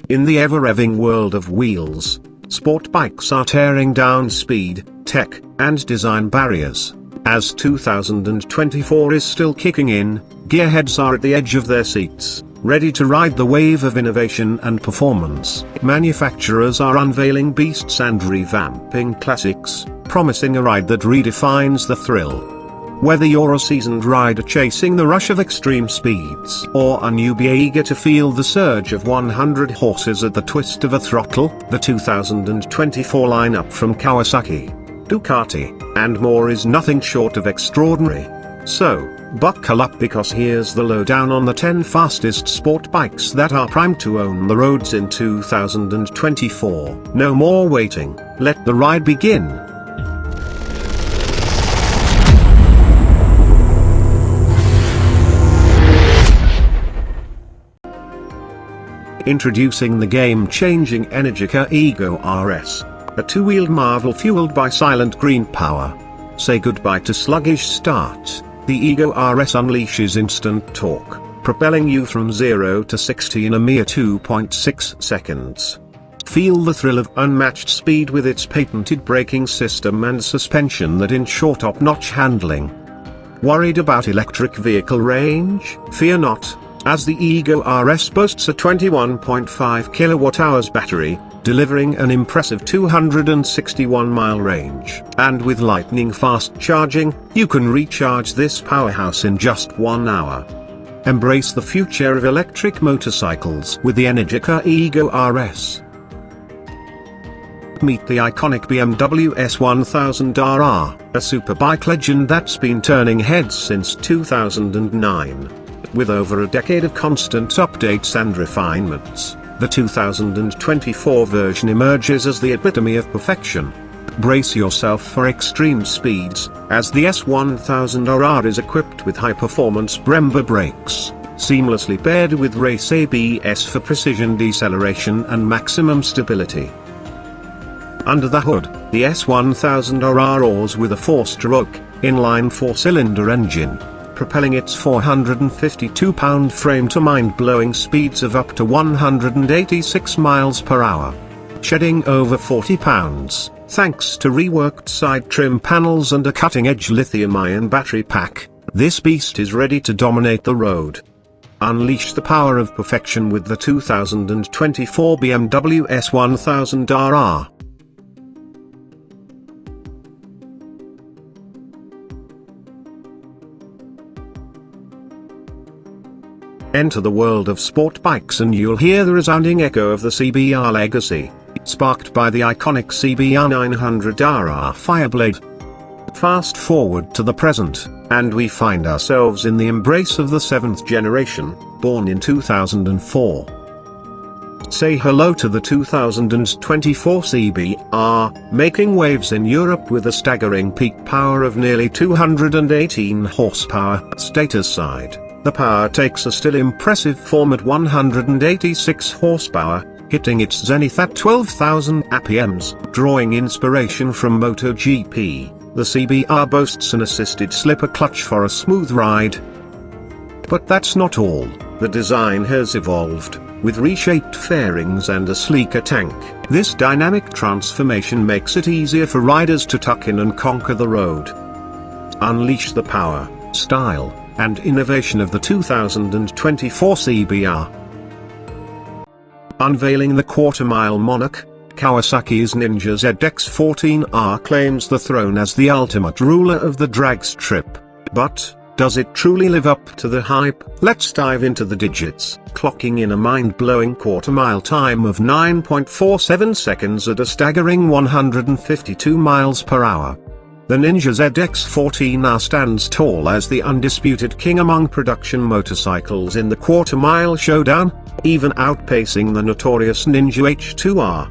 In the ever-revving world of wheels, sport bikes are tearing down speed, tech, and design barriers. As 2024 is still kicking in, gearheads are at the edge of their seats, ready to ride the wave of innovation and performance. Manufacturers are unveiling beasts and revamping classics, promising a ride that redefines the thrill. Whether you're a seasoned rider chasing the rush of extreme speeds or a newbie eager to feel the surge of 100 horses at the twist of a throttle, the 2024 lineup from Kawasaki, Ducati, and more is nothing short of extraordinary. So, buckle up because here's the lowdown on the 10 fastest sport bikes that are primed to own the roads in 2024. No more waiting, let the ride begin. Introducing the game-changing Energica Ego RS, a two-wheeled marvel fueled by silent green power. Say goodbye to sluggish start. The Ego RS unleashes instant torque, propelling you from 0 to 60 in a mere 2.6 seconds. Feel the thrill of unmatched speed with its patented braking system and suspension that ensure top-notch handling. Worried about electric vehicle range? Fear not, as the Ego RS boasts a 21.5 kWh battery, delivering an impressive 261-mile range. And with lightning-fast charging, you can recharge this powerhouse in just 1 hour. Embrace the future of electric motorcycles with the Energica Ego RS. Meet the iconic BMW S1000RR, a superbike legend that's been turning heads since 2009. With over a decade of constant updates and refinements, the 2024 version emerges as the epitome of perfection. Brace yourself for extreme speeds, as the S1000RR is equipped with high-performance Brembo brakes, seamlessly paired with race ABS for precision deceleration and maximum stability. Under the hood, the S1000RR roars with a 4-stroke, inline 4-cylinder engine, propelling its 452-pound frame to mind-blowing speeds of up to 186 miles per hour. Shedding over 40 pounds, thanks to reworked side trim panels and a cutting-edge lithium-ion battery pack, this beast is ready to dominate the road. Unleash the power of perfection with the 2024 BMW S1000RR. Enter the world of sport bikes and you'll hear the resounding echo of the CBR legacy, sparked by the iconic CBR 900RR Fireblade. Fast forward to the present, and we find ourselves in the embrace of the 7th generation, born in 2004. Say hello to the 2024 CBR, making waves in Europe with a staggering peak power of nearly 218 horsepower. Stateside, the power takes a still impressive form at 186 horsepower, hitting its zenith at 12,000 RPMs. Drawing inspiration from MotoGP, the CBR boasts an assisted slipper clutch for a smooth ride. But that's not all. The design has evolved, with reshaped fairings and a sleeker tank. This dynamic transformation makes it easier for riders to tuck in and conquer the road. Unleash the power, style, and innovation of the 2024 CBR. Unveiling the quarter-mile monarch, Kawasaki's Ninja ZX-14R claims the throne as the ultimate ruler of the drag strip. But, does it truly live up to the hype? Let's dive into the digits, clocking in a mind-blowing quarter-mile time of 9.47 seconds at a staggering 152 miles per hour. The Ninja ZX-14R stands tall as the undisputed king among production motorcycles in the quarter-mile showdown, even outpacing the notorious Ninja H2R.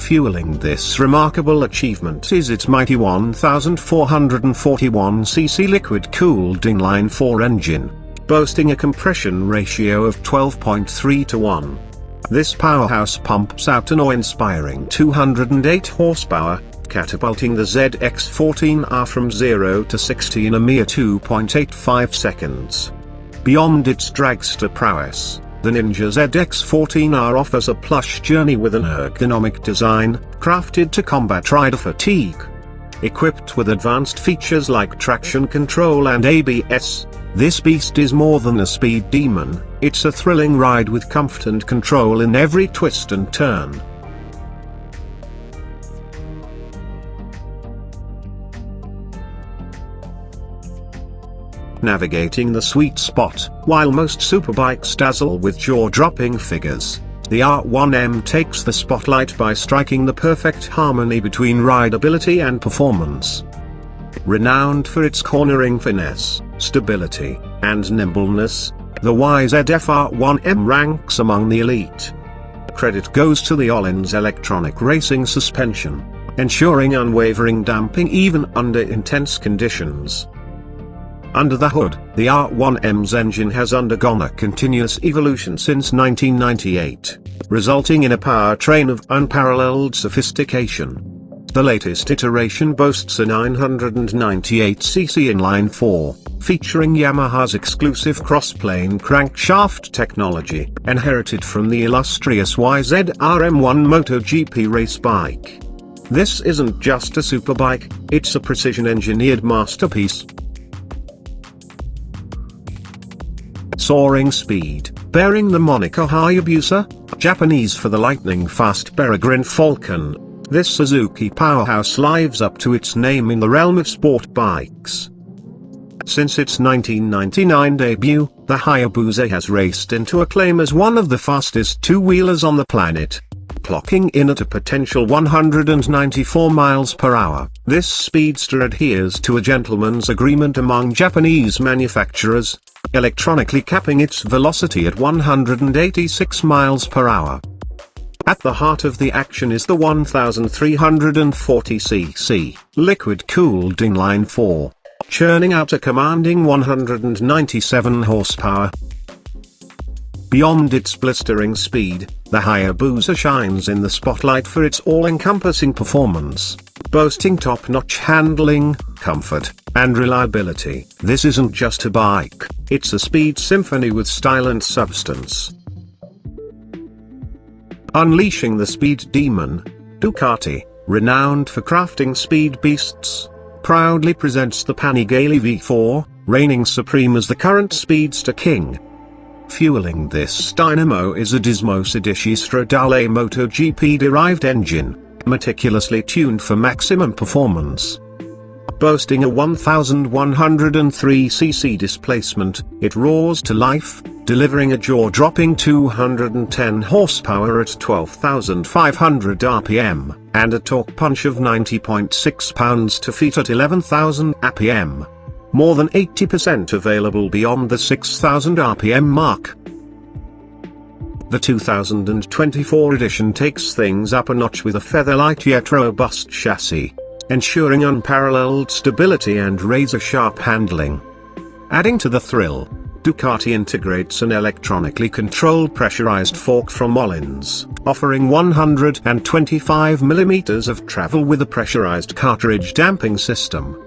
Fueling this remarkable achievement is its mighty 1441cc liquid-cooled inline-4 engine, boasting a compression ratio of 12.3 to 1. This powerhouse pumps out an awe-inspiring 208 horsepower, catapulting the ZX-14R from 0 to 60 in a mere 2.85 seconds. Beyond its dragster prowess, The Ninja ZX-14R offers a plush journey with an ergonomic design, crafted to combat rider fatigue. Equipped with advanced features like traction control and ABS, this beast is more than a speed demon, it's a thrilling ride with comfort and control in every twist and turn. Navigating the sweet spot. While most superbikes dazzle with jaw-dropping figures, the R1M takes the spotlight by striking the perfect harmony between rideability and performance. Renowned for its cornering finesse, stability, and nimbleness, the YZF R1M ranks among the elite. Credit goes to the Öhlins electronic racing suspension, ensuring unwavering damping even under intense conditions. Under the hood, the R1M's engine has undergone a continuous evolution since 1998, resulting in a powertrain of unparalleled sophistication. The latest iteration boasts a 998cc inline-4, featuring Yamaha's exclusive cross-plane crankshaft technology, inherited from the illustrious YZR-M1 MotoGP race bike. This isn't just a superbike, it's a precision-engineered masterpiece. Soaring speed. Bearing the moniker Hayabusa, Japanese for the lightning-fast Peregrine Falcon, this Suzuki powerhouse lives up to its name in the realm of sport bikes. Since its 1999 debut, the Hayabusa has raced into acclaim as one of the fastest two-wheelers on the planet, clocking in at a potential 194 miles per hour. This speedster adheres to a gentleman's agreement among Japanese manufacturers, electronically capping its velocity at 186 miles per hour. At the heart of the action is the 1340cc, liquid-cooled inline-4, churning out a commanding 197 horsepower. Beyond its blistering speed, the Hayabusa shines in the spotlight for its all-encompassing performance, boasting top-notch handling, comfort, and reliability. This isn't just a bike, it's a speed symphony with style and substance. Unleashing the speed demon, Ducati, renowned for crafting speed beasts, proudly presents the Panigale V4, reigning supreme as the current speedster king. Fueling this dynamo is a Dismo Sedici Stradale MotoGP-derived engine, meticulously tuned for maximum performance. Boasting a 1103cc displacement, it roars to life, delivering a jaw-dropping 210 horsepower at 12,500 rpm, and a torque punch of 90.6 pounds-to-feet at 11,000 rpm. More than 80% available beyond the 6,000 rpm mark. The 2024 edition takes things up a notch with a feather-light yet robust chassis, ensuring unparalleled stability and razor-sharp handling. Adding to the thrill, Ducati integrates an electronically controlled pressurized fork from Öhlins, offering 125 mm of travel with a pressurized cartridge damping system.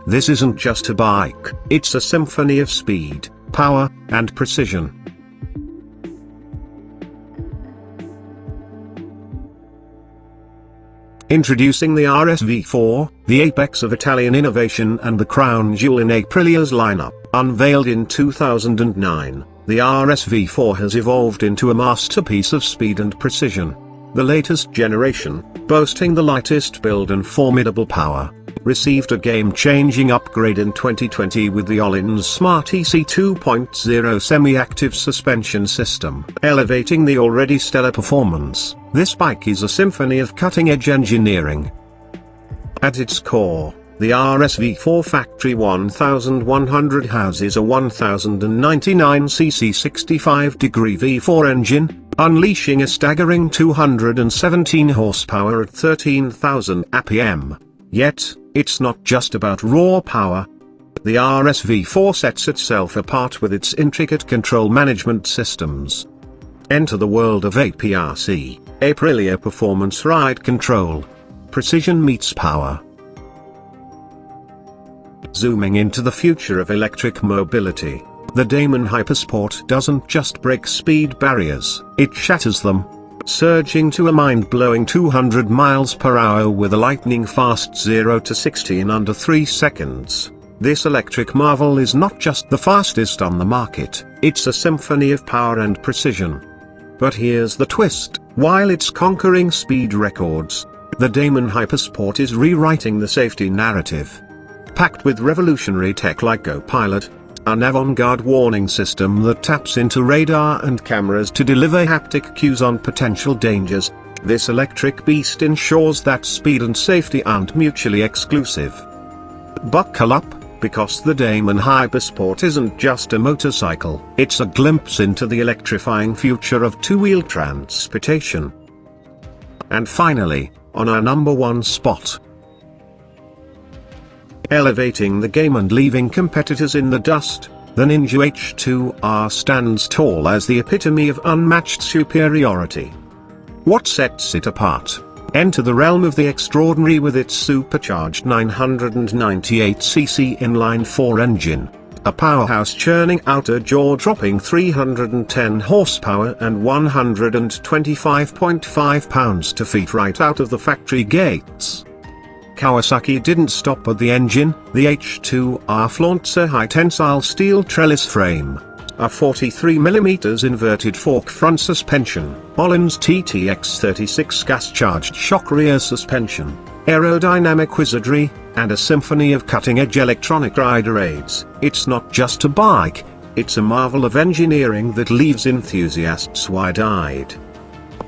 This isn't just a bike, it's a symphony of speed, power, and precision. Introducing the RSV4, the apex of Italian innovation and the crown jewel in Aprilia's lineup. Unveiled in 2009, the RSV4 has evolved into a masterpiece of speed and precision. The latest generation, boasting the lightest build and formidable power, received a game-changing upgrade in 2020 with the Öhlins Smart EC 2.0 semi-active suspension system, elevating the already stellar performance. This bike is a symphony of cutting-edge engineering. At its core, the RSV4 Factory 1100 houses a 1099cc 65-degree V4 engine, unleashing a staggering 217 horsepower at 13,000 rpm. Yet, it's not just about raw power. The RSV4 sets itself apart with its intricate control management systems. Enter the world of APRC, Aprilia Performance Ride Control. Precision meets power. Zooming into the future of electric mobility, The Damon Hypersport doesn't just break speed barriers, it shatters them, surging to a mind-blowing 200 miles per hour with a lightning-fast 0 to 60 in under 3 seconds. This electric marvel is not just the fastest on the market, it's a symphony of power and precision. But here's the twist: while it's conquering speed records, the Damon Hypersport is rewriting the safety narrative. Packed with revolutionary tech like GoPilot, an avant-garde warning system that taps into radar and cameras to deliver haptic cues on potential dangers, this electric beast ensures that speed and safety aren't mutually exclusive. Buckle up, because the Damon Hypersport isn't just a motorcycle, it's a glimpse into the electrifying future of two-wheel transportation. And finally, on our number 1 spot, elevating the game and leaving competitors in the dust, the Ninja H2R stands tall as the epitome of unmatched superiority. What sets it apart? Enter the realm of the extraordinary with its supercharged 998cc inline-4 engine, a powerhouse churning out a jaw-dropping 310 horsepower and 125.5 pounds-to-feet right out of the factory gates. Kawasaki didn't stop at the engine. The H2R flaunts a high-tensile steel trellis frame, a 43mm inverted fork front suspension, Öhlins TTX36 gas-charged shock rear suspension, aerodynamic wizardry, and a symphony of cutting-edge electronic rider aids. It's not just a bike, it's a marvel of engineering that leaves enthusiasts wide-eyed.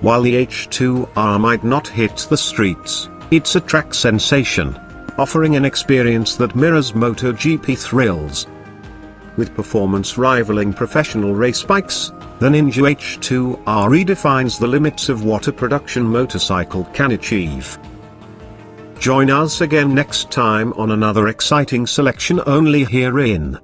While the H2R might not hit the streets, it's a track sensation, offering an experience that mirrors MotoGP thrills. With performance rivaling professional race bikes, the Ninja H2R redefines the limits of what a production motorcycle can achieve. Join us again next time on another exciting selection only here in